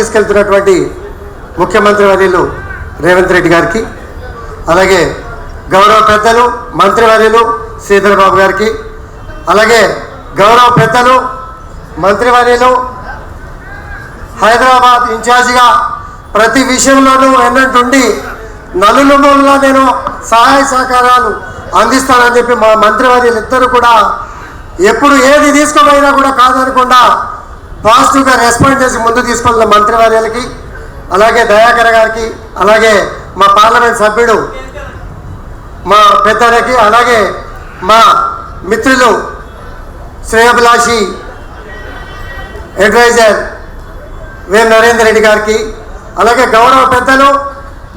తీసుకెళ్తున్నటువంటి ముఖ్యమంత్రి వర్యులు రేవంత్ రెడ్డి గారికి, అలాగే గౌరవ పెద్దలు మంత్రివర్యులు శ్రీధర్ బాబు గారికి, అలాగే గౌరవ పెద్దలు మంత్రివర్యులు హైదరాబాద్ ఇన్ఛార్జిగా ప్రతి విషయంలోనూ ఎన్నట్టుండి నలుమూలలా నేను సహాయ సహకారాలు అందిస్తానని చెప్పి మా మంత్రివర్యులు ఇద్దరు కూడా ఎప్పుడు ఏది తీసుకోపోయినా కూడా కాదనకుండా పాజిటివ్గా రెస్పాండ్ చేసి ముందు తీసుకెళ్ళిన మంత్రివర్యులకి, అలాగే దయాకర్ గారికి, అలాగే మా పార్లమెంట్ సభ్యుడు మా పెద్దలకి, అలాగే మా మిత్రులు శ్రేయోభిలాషి అడ్వైజర్ వేం నరేందర్ రెడ్డి గారికి, అలాగే గౌరవ పెద్దలు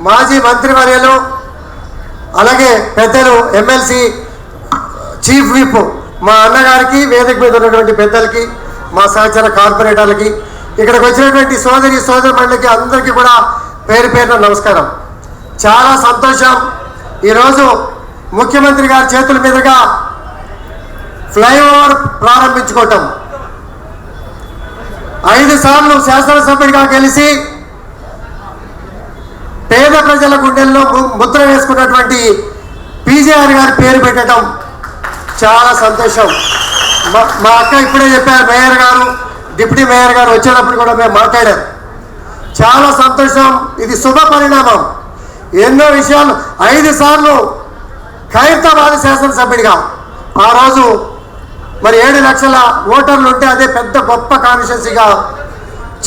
మాజీ మంత్రివర్యులు, అలాగే పెద్దలు ఎమ్మెల్సీ చీఫ్ విప్ మా అన్నగారికి, వేదిక మీద ఉన్నటువంటి పెద్దలకి, మా సహచర కార్పొరేటర్లకి, ఇక్కడికి వచ్చినటువంటి సోదరిమణులకి అందరికీ కూడా పేరు పేరున నమస్కారం. చాలా సంతోషం. ఈరోజు ముఖ్యమంత్రి గారి చేతుల మీదుగా ఫ్లైఓవర్ ప్రారంభించుకోవటం, 5 సార్లు శాసనసభ్యుడిగా గెలిచి పేద ప్రజల గుండెల్లో ముద్ర వేసుకున్నటువంటి పీజేఆర్ గారి పేరు పెట్టడం చాలా సంతోషం. మా అక్క ఇప్పుడే చెప్పారు, మేయర్ గారు డిప్యూటీ మేయర్ గారు వచ్చేటప్పుడు కూడా మేము మాట్లాడారు. చాలా సంతోషం. ఇది శుభ పరిణామం. ఎన్నో విషయాలు 5 సార్లు ఖైరతాబాద్ శాసనసభ్యుడిగా, ఆ రోజు మరి 7 లక్షల ఓటర్లు ఉంటే అదే పెద్ద గొప్ప కాన్స్టిట్యున్సీగా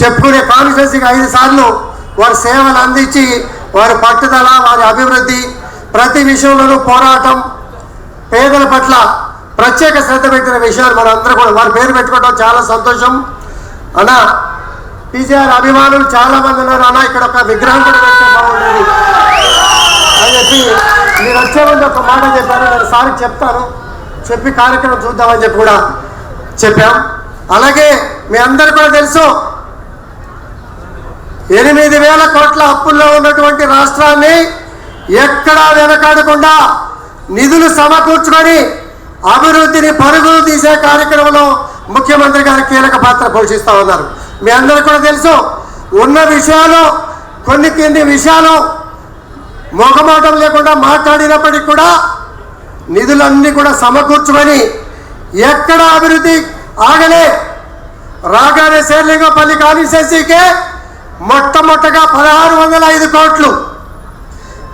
చెప్పుకునే కాన్స్టిట్యున్సీగా 5 సార్లు వారి సేవలు అందించి వారి పట్టుదల, వారి అభివృద్ధి, ప్రతి విషయంలోనూ పోరాటం, పేదల పట్ల ప్రత్యేక శ్రద్ధ పెట్టిన విషయాలు మనం అందరూ కూడా వారి పేరు పెట్టుకోవడం చాలా సంతోషం. అన్న పీజీఆర్ అభిమానులు చాలా మంది ఉన్నారు. అన్న ఇక్కడ ఒక విగ్రహం కూడా పెడితే బాగుంటుంది అని చెప్పి మీరు వచ్చే ముందు ఒక మాట చెప్పారు. నేను సార్కి చెప్తాను, చెప్పి కార్యక్రమం చూద్దామని చెప్పి కూడా చెప్పాం. అలాగే మీ అందరు కూడా తెలుసు, 8,000 కోట్ల అప్పుల్లో ఉన్నటువంటి రాష్ట్రాన్ని ఎక్కడా వెనకాడకుండా నిధులు సమకూర్చుకొని అభివృద్ధిని పరుగులు తీసే కార్యక్రమంలో ముఖ్యమంత్రి గారు కీలక పాత్ర పోషిస్తూ ఉన్నారు. మీ అందరికీ కూడా తెలుసు, ఉన్న విషయాలు కొన్ని విషయాలు మొగమాటం లేకుండా మాట్లాడినప్పటికీ కూడా నిధులన్నీ కూడా సమకూర్చుకొని ఎక్కడ అభివృద్ధి ఆగలే. రాగానే శేర్లింగపల్లి కాన్స్టిట్యున్సీకే మొట్టమొదటగా 1,605 కోట్లు,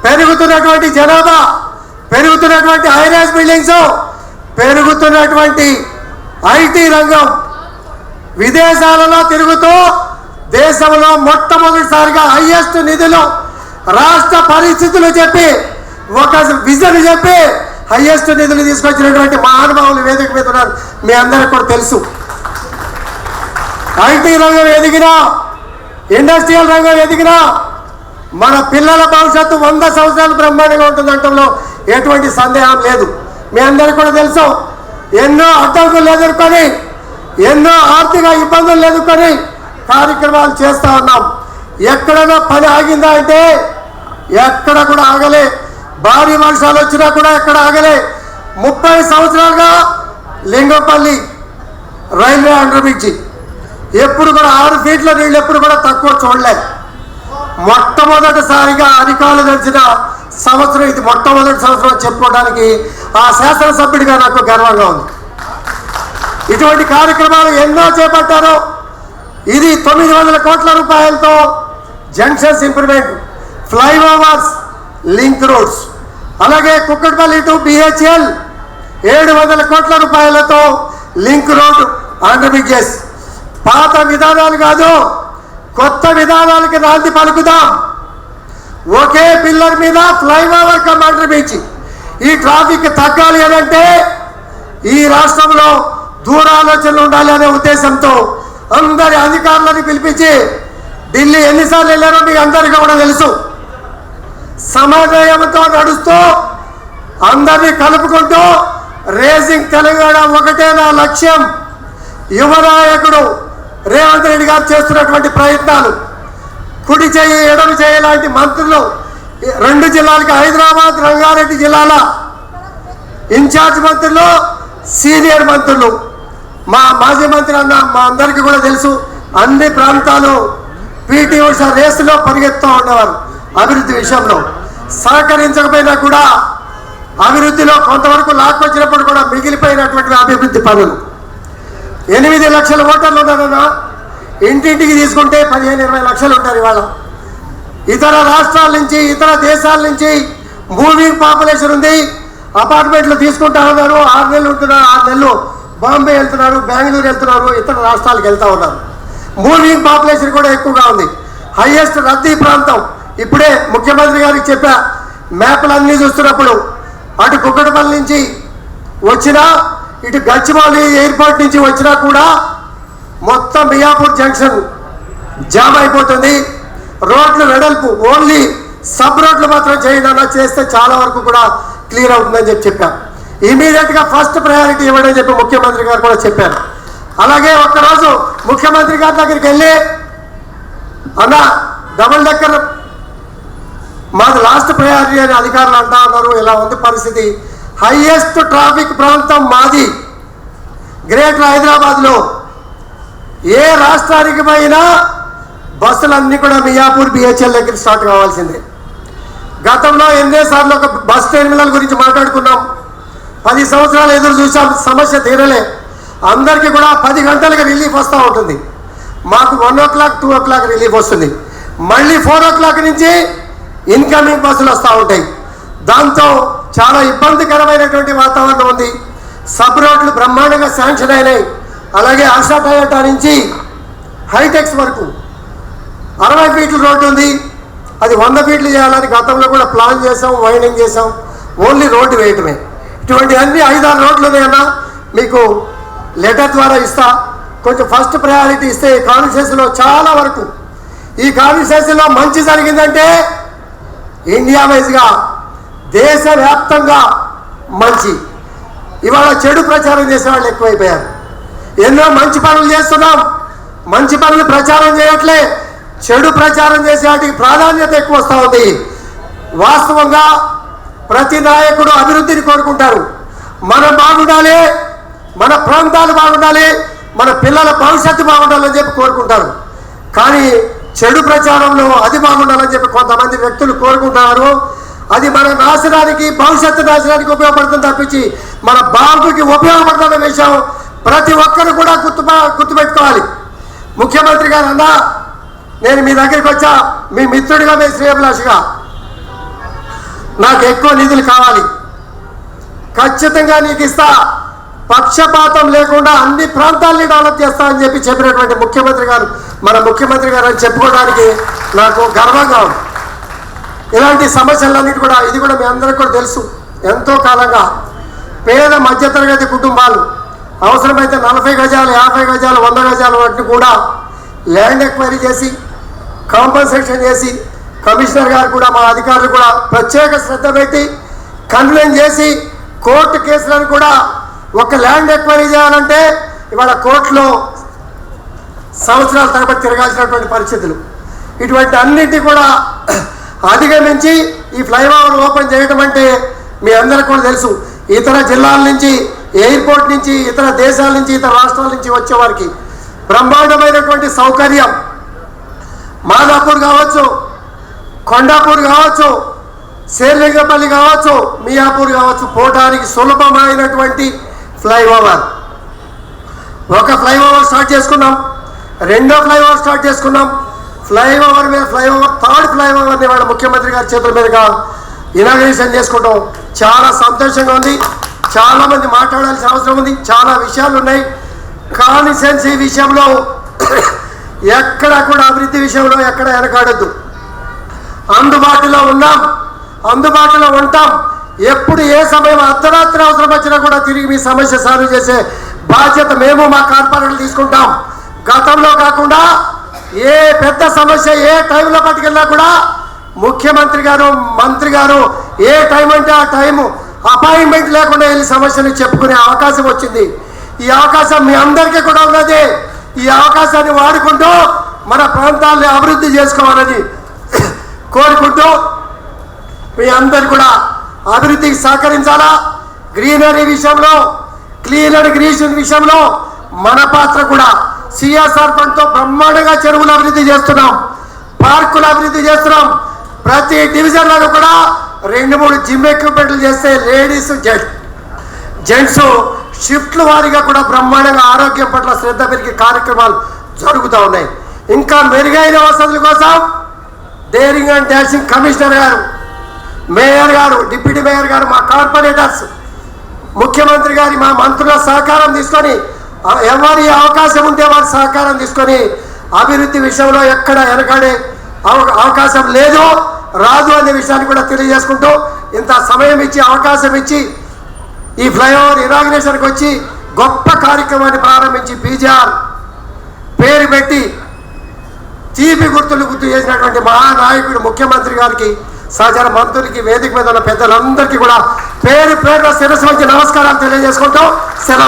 పెరుగుతున్నటువంటి జనాభా, పెరుగుతున్నటువంటి హైరైజ్ బిల్డింగ్స్, పెరుగుతున్నటువంటి ఐటీ రంగం, విదేశాలలో తిరుగుతూ దేశంలో మొట్టమొదటిసారిగా హైయెస్ట్ నిధులు, రాష్ట్ర పరిస్థితులు చెప్పి ఒక విజన్ చెప్పి హైయెస్ట్ నిధులు తీసుకొచ్చినటువంటి మహానుభావులు వేదిక మీద ఉన్నారు. మీ అందరికీ కూడా తెలుసు. ఐటీ రంగం ఎదిగినా, ఇండస్ట్రియల్ రంగం ఎదిగినా మన పిల్లల భవిష్యత్తు 100 సంవత్సరాలు బ్రహ్మాండంగా ఉంటుందంటంలో ఎటువంటి సందేహం లేదు. మీ అందరికీ కూడా తెలుసు, ఎన్నో అడ్డంకులు ఎదుర్కొని, ఎన్నో ఆర్థిక ఇబ్బందులు ఎదుర్కొని కార్యక్రమాలు చేస్తూ ఉన్నాం. ఎక్కడైనా పని ఆగిందా అంటే ఎక్కడ కూడా ఆగలే. భారీ వర్షాలు వచ్చినా కూడా ఎక్కడ ఆగలే. 30 సంవత్సరాలుగా లింగంపల్లి రైల్వే అండర్ బ్రిడ్జి ఎప్పుడు కూడా 6 ఫీట్ల నీళ్ళు ఎప్పుడు కూడా తక్కువ చూడలేదు. మొట్టమొదటిసారిగా అధికారులు తెలిసిన సంవత్సరం ఇది, మొట్టమొదటి సంవత్సరం చెప్పుకోవడానికి ఆ శాసనసభ్యుడిగా నాకు గర్వంగా ఉంది. ఇటువంటి కార్యక్రమాలు ఎన్నో చేపట్టారు. ఇది 900 కోట్ల రూపాయలతో junctions improvement, flyovers, link roads, అలాగే కుక్కట్పల్లి టు BHL 700 కోట్ల రూపాయలతో లింక్ రోడ్ అండర్ బ్రిడ్జెస్. పాత విధానాలు కాదు, కొత్త విధానాలకి నాంది పలుకుదాం. ఒకే పిల్లర్ మీద ఫ్లైఓవర్ కమ్ అండర్ బ్రిడ్జ్. ఈ ట్రాఫిక్ తగ్గాలి అని అంటే ఈ రాష్ట్రంలో దూరాలోచనలు ఉండాలి అనే ఉద్దేశంతో అందరి అధికారులను పిలిపించి ఢిల్లీ ఎన్నిసార్లు వెళ్ళారో మీకు అందరికీ కూడా తెలుసు. సమన్వయంతో నడుస్తూ అందరినీ కలుపుకుంటూ రేసింగ్ తెలంగాణ ఒకటే నా లక్ష్యం. యువ నాయకుడు రేవంత్ రెడ్డి గారు చేస్తున్నటువంటి ప్రయత్నాలు, కుడి చేయి ఎడమ చేయి లాంటి మంత్రులు 2 జిల్లాలకి, హైదరాబాద్ రంగారెడ్డి జిల్లాల ఇన్ఛార్జ్ మంత్రులు, సీనియర్ మంత్రులు, మా మాజీ మంత్రి అన్న మా అందరికీ కూడా తెలుసు, అన్ని ప్రాంతాలు పీటీ ఉష రేసులో పరిగెత్తూ ఉండేవారు అభివృద్ధి విషయంలో. సహకరించకపోయినా కూడా అభివృద్ధిలో కొంతవరకు లాక్కొచ్చినప్పుడు కూడా మిగిలిపోయినటువంటి అభివృద్ధి పనులు. 8 లక్షల ఓటర్లు ఉన్నారన్నా, ఇంటింటికి తీసుకుంటే 15-20 లక్షలు ఉంటారు ఇవాళ. ఇతర రాష్ట్రాల నుంచి ఇతర దేశాల నుంచి మూవింగ్ పాపులేషన్ ఉంది. అపార్ట్మెంట్లు తీసుకుంటా ఉన్నారు, 6 నెలలు ఉంటున్నారు, 6 నెలలు బాంబే వెళ్తున్నారు, బెంగళూరు వెళ్తున్నారు, ఇతర రాష్ట్రాలకు వెళ్తూ ఉన్నారు. మూవింగ్ పాపులేషన్ కూడా ఎక్కువగా ఉంది. హైయెస్ట్ రద్దీ ప్రాంతం. ఇప్పుడే ముఖ్యమంత్రి గారికి చెప్పా, మ్యాప్లన్నీ చూస్తున్నప్పుడు అటు కుక్కటపల్లి నుంచి వచ్చినా ఇటు గచ్చిబౌలి ఎయిర్పోర్ట్ నుంచి వచ్చినా కూడా మొత్తం మియాపూర్ జంక్షన్ జామ్ అయిపోతుంది. రోడ్లు వెడల్పు ఓన్లీ సబ్ రోడ్లు మాత్రం చేయండి చేస్తే చాలా వరకు కూడా క్లియర్ అవుతుందని చెప్పారు. ఇమీడియట్గా ఫస్ట్ ప్రయారిటీ ఇవ్వడని చెప్పి ముఖ్యమంత్రి గారు కూడా చెప్పారు. అలాగే ఒక్కరోజు ముఖ్యమంత్రి గారి దగ్గరికి వెళ్ళి అన్న డబుల్ డెక్కర్ మాది లాస్ట్ ప్రయారిటీ అని అధికారులు అంటా ఉన్నారు, ఇలా ఉంది పరిస్థితి. హైయెస్ట్ ట్రాఫిక్ ప్రాంతం మాది గ్రేటర్ హైదరాబాద్లో. ఏ రాష్ట్రానికి పోయినా బస్సులన్నీ కూడా మియాపూర్ బిహెచ్ఎల్ దగ్గర స్టార్ట్ కావాల్సిందే. గతంలో ఎన్నోసార్లు ఒక బస్ టెర్మినల్ గురించి మాట్లాడుకున్నాం. 10 సంవత్సరాలు ఎదురు చూసాం, సమస్య తీరలే. అందరికీ కూడా 10 గంటలకు రిలీఫ్ వస్తూ ఉంటుంది. మాకు 1 o'clock 2 o'clock రిలీఫ్ వస్తుంది. మళ్ళీ 4 o'clock నుంచి ఇన్కమింగ్ బస్సులు వస్తూ ఉంటాయి. దాంతో చాలా ఇబ్బందికరమైనటువంటి వాతావరణం ఉంది. సబ్ రోడ్లు బ్రహ్మాండంగా శాంక్షన్ అయినాయి. అలాగే ఆశా టయోటా నుంచి హైటెక్స్ వరకు 60 ఫీట్ల రోడ్డు ఉంది. అది 100 ఫీట్లు చేయాలని గతంలో కూడా ప్లాన్ చేసాం, వైండింగ్ చేసాం. ఓన్లీ రోడ్డు వేయటమే. ఇటువంటి అన్ని 5-6 రోడ్లు ఉన్నాయన్నా, మీకు లెటర్ ద్వారా ఇస్తా. కొంచెం ఫస్ట్ ప్రయారిటీ ఇస్తే ఈ కాన్స్టిట్యూన్సీలో చాలా వరకు, ఈ కాన్స్టిట్యూన్సీలో మంచి జరిగిందంటే ఇండియా వైజ్గా దేశవ్యాప్తంగా మంచి. ఇవాళ చెడు ప్రచారం చేసేవాళ్ళు ఎక్కువైపోయారు. ఎన్నో మంచి పనులు చేస్తున్నాం, మంచి పనులు ప్రచారం చేయట్లే, చెడు ప్రచారం చేసే వాటికి ప్రాధాన్యత ఎక్కువ వస్తూ ఉంది. వాస్తవంగా ప్రతి నాయకుడు అభివృద్ధిని కోరుకుంటారు. మనం బాగుండాలి, మన ప్రాంతాలు బాగుండాలి, మన పిల్లల భవిష్యత్తు బాగుండాలని చెప్పి కోరుకుంటారు. కానీ చెడు ప్రచారంలో అది బాగుండాలని చెప్పి కొంతమంది వ్యక్తులు కోరుకుంటున్నారు. అది మన నాశనానికి, భవిష్యత్తు నాశనానికి ఉపయోగపడుతుంది తప్పించి మన బాబుకి ఉపయోగపడుతున్న విషయం ప్రతి ఒక్కరు కూడా గుర్తుపెట్టుకోవాలి. ముఖ్యమంత్రి గారు అన్నా, నేను మీ దగ్గరికి వచ్చా మీ మిత్రుడిగా, మీ శ్రేయభిలాషిగా, నాకు ఎక్కువ నిధులు కావాలి, ఖచ్చితంగా నీకు ఇస్తా, పక్షపాతం లేకుండా అన్ని ప్రాంతాలని డెవలప్ చేస్తా అని చెప్పి చెప్పినటువంటి ముఖ్యమంత్రి గారు మన ముఖ్యమంత్రి గారు అని చెప్పుకోవడానికి నాకు గర్వంగా ఉంది. ఇలాంటి సమస్యలన్నిటి కూడా, ఇది కూడా మీ అందరికీ కూడా తెలుసు, ఎంతో కాలంగా పేద మధ్యతరగతి కుటుంబాలు అవసరమైతే 40 గజాలు, 50 గజాలు, 100 గజాలు వాటిని కూడా ల్యాండ్ ఎక్వైరీ చేసి కాంపన్సేషన్ చేసి కమిషనర్ గారు కూడా మా అధికారులు కూడా ప్రత్యేక శ్రద్ధ పెట్టి కన్వెన్ చేసి కోర్టు కేసులను కూడా, ఒక ల్యాండ్ ఎక్వైరీ చేయాలంటే ఇవాళ కోర్టులో సంవత్సరాల తరబడి తిరగాల్సినటువంటి పరిస్థితులు. ఇటువంటి అన్నింటినీ కూడా అధిగమించి ఈ ఫ్లైఓవర్ ఓపెన్ చేయడం అంటే మీ అందరికీ కూడా తెలుసు, ఇతర జిల్లాల నుంచి, ఎయిర్పోర్ట్ నుంచి, ఇతర దేశాల నుంచి, ఇతర రాష్ట్రాల నుంచి వచ్చేవారికి బ్రహ్మాండమైనటువంటి సౌకర్యం. మాదాపూర్ కావచ్చు, కొండాపూర్ కావచ్చు, శేర్లింగపల్లి కావచ్చు, మియాపూర్ కావచ్చు, పోవడానికి సులభమైనటువంటి ఫ్లైఓవర్. ఒక ఫ్లైఓవర్ స్టార్ట్ చేసుకున్నాం, రెండో ఫ్లైఓవర్ స్టార్ట్ చేసుకున్నాం. ఫ్లైఓవర్ మీద ఫ్లైఓవర్, థర్డ్ ఫ్లైఓవర్ని వాళ్ళ ముఖ్యమంత్రి గారి చేతుల మీదుగా ఇనాగ్రేషన్ చేసుకోవడం చాలా సంతోషంగా ఉంది. చాలామంది మాట్లాడాల్సిన అవసరం ఉంది, చాలా విషయాలు ఉన్నాయి. కాన్స్టిట్యుయెన్సీ విషయంలో ఎక్కడ కూడా అభివృద్ధి విషయంలో ఎక్కడ వెనకాడద్దు. అందుబాటులో ఉన్నాం, అందుబాటులో ఉంటాం. ఎప్పుడు ఏ సమయం అర్ధరాత్రి అవసరం వచ్చినా కూడా తిరిగి మీ సమస్య సాల్వ్ చేసే బాధ్యత మేము మా కార్పొరేటర్లు తీసుకుంటాం. గతంలో కాకుండా ఏ పెద్ద సమస్య ఏ టైంలో పట్టుకెళ్ళినా కూడా ముఖ్యమంత్రి గారు, మంత్రి గారు ఏ టైం అంటే ఆ టైము అపాయింట్మెంట్ లేకుండా వెళ్ళి సమస్యను చెప్పుకునే అవకాశం వచ్చింది. ఈ అవకాశం మీ అందరికీ కూడా ఉన్నది. ఈ అవకాశాన్ని వాడుకుంటూ మన ప్రాంతాన్ని అభివృద్ధి చేసుకోవాలని కోరుకుంటూ మీ అందరు కూడా అభివృద్ధికి సహకరించాలా. గ్రీనరీ విషయంలో, క్లీన్ అండ్ గ్రీన్ విషయంలో మన పాత్ర కూడా, సిఎస్ఆర్ ఫండ్తో బ్రహ్మాండంగా చెరువులు అభివృద్ధి చేస్తున్నాం. పార్కులు అభివృద్ధి చేస్తున్నాం. ప్రతి డివిజన్లలో కూడా 2-3 జిమ్ ఎక్విప్మెంట్లు చేస్తే లేడీస్ జెంట్స్ షిఫ్ట్ల వారీగా కూడా బ్రహ్మాండంగా ఆరోగ్యం పట్ల శ్రద్ధ పెరిగే కార్యక్రమాలు జరుగుతూ ఉన్నాయి. ఇంకా మెరుగైన వసతుల కోసం డేరింగ్ అండ్ డాషింగ్ కమిషనర్ గారు, మేయర్ గారు, డిప్యూటీ మేయర్ గారు, మా కార్పొరేటర్స్, ముఖ్యమంత్రి గారి మా మంత్రుల సహకారం తీసుకొని ఎవరి అవకాశం ఉంటే వారి సహకారం తీసుకొని అభివృద్ధి విషయంలో ఎక్కడ వెనకాడే అవకాశం లేదు, రాదు అనే విషయాన్ని కూడా తెలియజేసుకుంటూ ఇంత సమయం ఇచ్చి అవకాశం ఇచ్చి ఈ ఫ్లైఓవర్ ఇనాగ్రేషన్కి వచ్చి గొప్ప కార్యక్రమాన్ని ప్రారంభించి పీజీఆర్ పేరు పెట్టి తీపి గుర్తులు గుర్తు చేసినటువంటి మహానాయకుడు ముఖ్యమంత్రి గారికి, సహచర మంత్రులకి, వేదిక మీద ఉన్న పెద్దలందరికీ కూడా పేరు పేరున శిరస్సు వంచి నమస్కారాలు తెలియజేసుకుంటూ సెలవు.